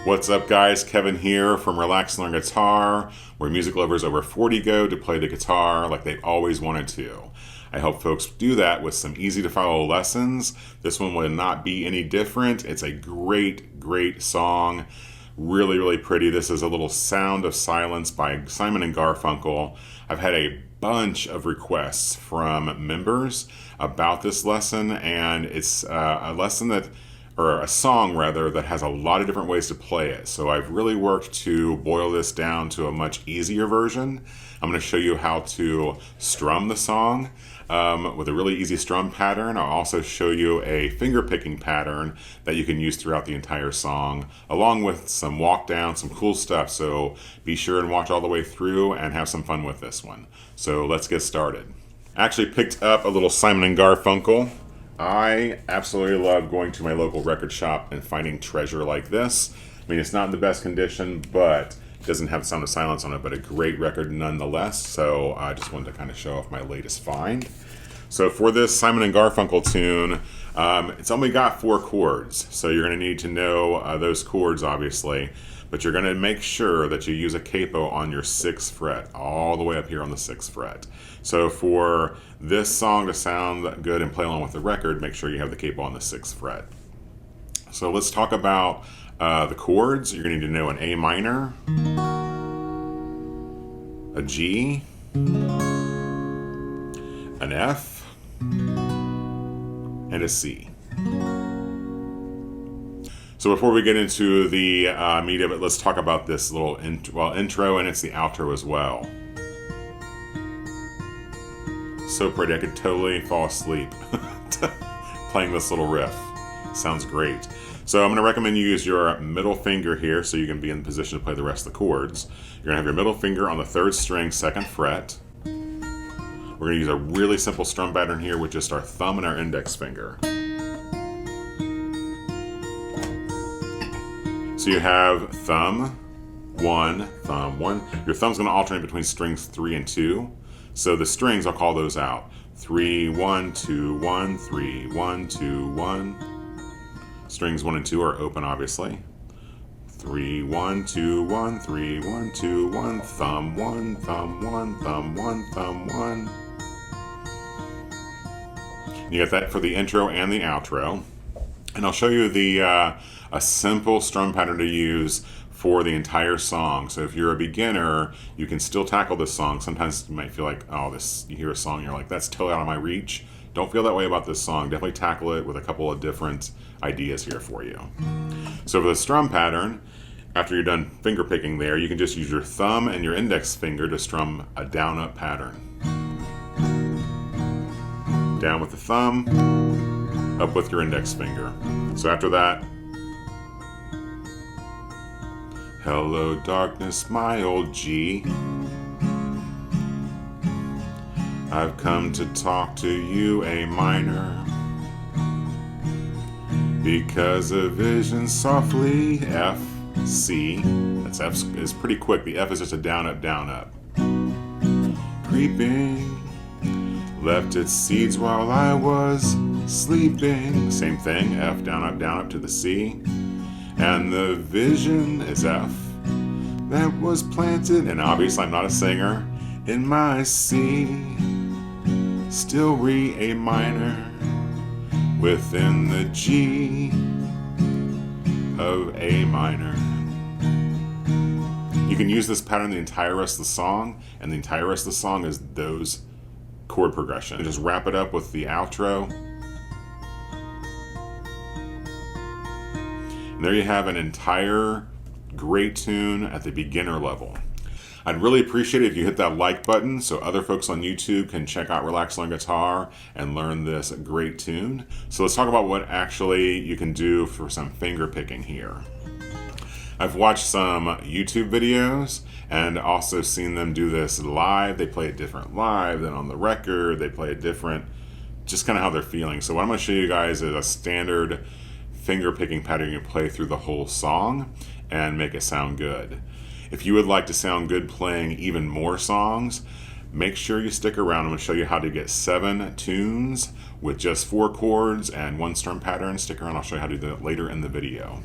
What's up guys, Kevin here from Relax and Learn Guitar, where music lovers over 40 go to play the guitar like they've always wanted to. I hope folks do that with some easy to follow lessons. This one will not be any different. It's a great song. Really pretty. This is a little Sound of Silence by Simon and Garfunkel. I've had a bunch of requests from members about this lesson, and it's a lesson that, or a song rather, that has a lot of different ways to play it. So I've really worked to boil this down to a much easier version. I'm going to show you how to strum the song with a really easy strum pattern. I'll also show you a finger picking pattern that you can use throughout the entire song, along with some walk down, some cool stuff. So be sure and watch all the way through and have some fun with this one. So let's get started. I actually picked up a little Simon and Garfunkel. I absolutely love going to my local record shop and finding treasure like this. I mean, it's not in the best condition, but it doesn't have Sound of Silence on it, but a great record nonetheless. So I just wanted to kind of show off my latest find. So for this Simon and Garfunkel tune, it's only got 4 chords. So you're going to need to know those chords, obviously. But you're going to make sure that you use a capo on your 6th fret, all the way up here on the 6th fret. So for this song to sound good and play along with the record, make sure you have the capo on the 6th fret. So let's talk about the chords. You're going to need to know an A minor, a G, an F, and a C. So before we get into the meat of it, let's talk about this little intro, and it's the outro as well. So pretty, I could totally fall asleep playing this little riff. Sounds great. So I'm going to recommend you use your middle finger here so you can be in position to play the rest of the chords. You're going to have your middle finger on the 3rd string, 2nd fret. We're going to use a really simple strum pattern here with just our thumb and our index finger. So you have thumb 1, thumb 1. Your thumb's going to alternate between strings 3 and 2. So the strings, I'll call those out. 3, 1, 2, 1, 3, 1, 2, 1. Strings 1 and 2 are open, obviously. 3, 1, 2, 1, 3, 1, 2, 1. Thumb 1, thumb 1, thumb 1, thumb 1. You get that for the intro and the outro. And I'll show you a simple strum pattern to use for the entire song. So if you're a beginner, you can still tackle this song. Sometimes you might feel like, oh, you hear a song, you're like, that's totally out of my reach. Don't feel that way about this song. Definitely tackle it with a couple of different ideas here for you. So for the strum pattern, after you're done finger picking there, you can just use your thumb and your index finger to strum a down-up pattern. Down with the thumb, up with your index finger. So after that, hello darkness, my old G. I've come to talk to you, A minor. Because a vision softly, F, C. That's F is pretty quick. The F is just a down, up, down, up. Creeping, left its seeds while I was sleeping. Same thing, F, down, up to the C. And the vision is F that was planted, and obviously I'm not a singer, in my C. Still re A minor within the G of A minor. You can use this pattern the entire rest of the song, and the entire rest of the song is those chord progressions. Just wrap it up with the outro. And there you have an entire great tune at the beginner level. I'd really appreciate it if you hit that like button so other folks on YouTube can check out Relax Learn Guitar and learn this great tune. So let's talk about what actually you can do for some finger picking here. I've watched some YouTube videos and also seen them do this live. They play it different live than on the record. They play it different, just kind of how they're feeling. So what I'm going to show you guys is a standard finger picking pattern you can play through the whole song and make it sound good. If you would like to sound good playing even more songs, make sure you stick around. I'm going to show you how to get 7 tunes with just 4 chords and 1 strum pattern. Stick around, I'll show you how to do that later in the video.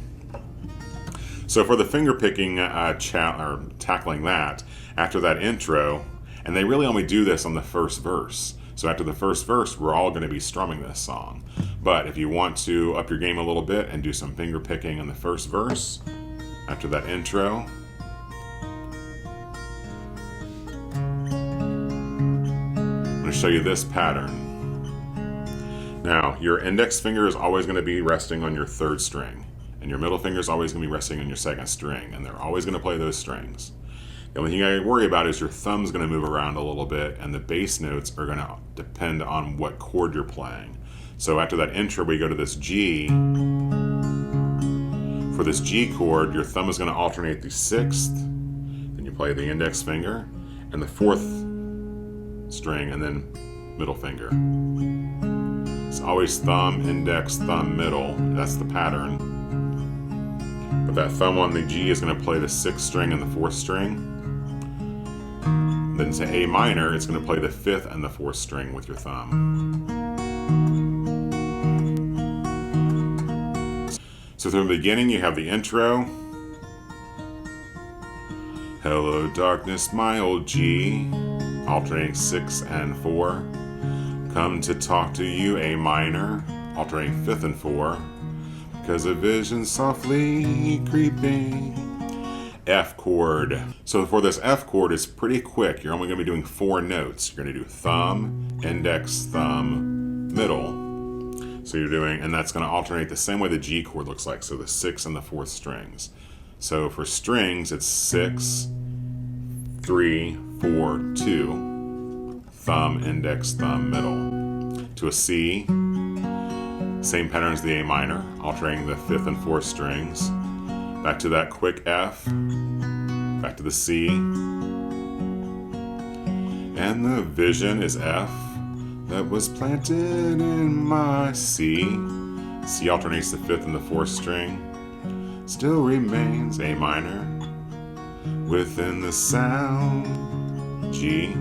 So for the finger picking tackling that, after that intro, and they really only do this on the first verse. So after the first verse, we're all going to be strumming this song. But if you want to up your game a little bit and do some finger picking on the first verse, after that intro, I'm going to show you this pattern. Now, your index finger is always going to be resting on your third string, and your middle finger is always going to be resting on your second string, and they're always going to play those strings. The only thing I worry about is your thumb's going to move around a little bit, and the bass notes are going to depend on what chord you're playing. So after that intro, we go to this G. For this G chord, your thumb is going to alternate the 6th, then you play the index finger, and the 4th string, and then middle finger. It's always thumb, index, thumb, middle. That's the pattern. But that thumb on the G is going to play the 6th string and the 4th string. Then to A minor, it's going to play the 5th and the 4th string with your thumb. So from the beginning, you have the intro. Hello darkness, my old G, alternating 6 and 4. Come to talk to you, A minor, alternating 5th and 4. Because a vision softly creeping. F chord. So for this F chord, it's pretty quick. You're only going to be doing 4 notes. You're going to do thumb, index, thumb, middle. So you're doing, and that's going to alternate the same way the G chord looks like. So the 6th and the 4th strings. So for strings, it's 6, 3, 4, 2. Thumb, index, thumb, middle. To a C, same pattern as the A minor, alternating the 5th and 4th strings. Back to that quick F, back to the C, and the vision is F that was planted in my C. C alternates the 5th and the 4th string, still remains A minor within the sound G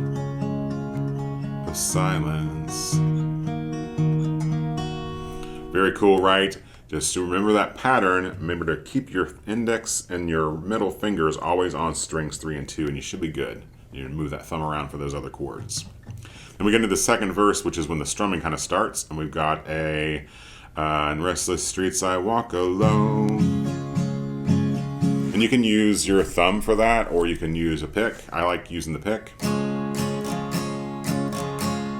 of silence. Very cool, right? Just to remember that pattern, remember to keep your index and your middle fingers always on strings 3 and 2, and you should be good. You can move that thumb around for those other chords. Then we get into the second verse, which is when the strumming kind of starts, and we've got a in restless streets I walk alone. And you can use your thumb for that, or you can use a pick. I like using the pick.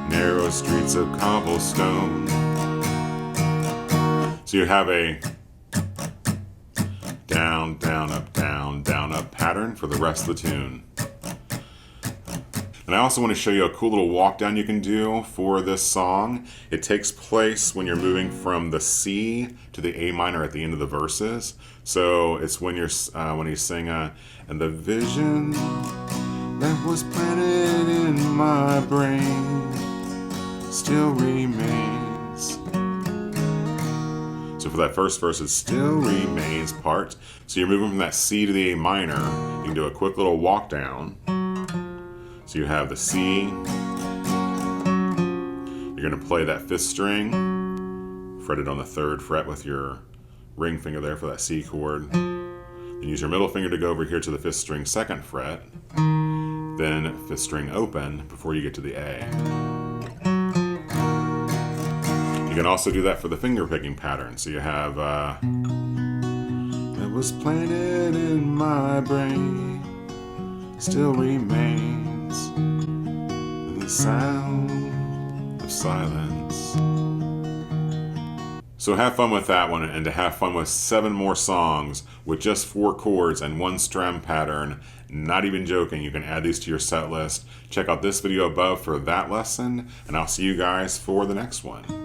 Narrow streets of cobblestone. So you have a down, down, up pattern for the rest of the tune. And I also want to show you a cool little walk down you can do for this song. It takes place when you're moving from the C to the A minor at the end of the verses. So it's when you're when you sing and the vision that was planted in my brain still remains. So for that first verse, it still remains part. So you're moving from that C to the A minor. You can do a quick little walk down. So you have the C. You're going to play that 5th string, fretted on the 3rd fret with your ring finger there for that C chord. Then use your middle finger to go over here to the 5th string 2nd fret. Then 5th string open before you get to the A. You can also do that for the finger picking pattern. So you have that was planted in my brain, still remains the sound of silence. So have fun with that one, and to have fun with 7 more songs with just 4 chords and 1 strum pattern. Not even joking, you can add these to your set list. Check out this video above for that lesson, and I'll see you guys for the next one.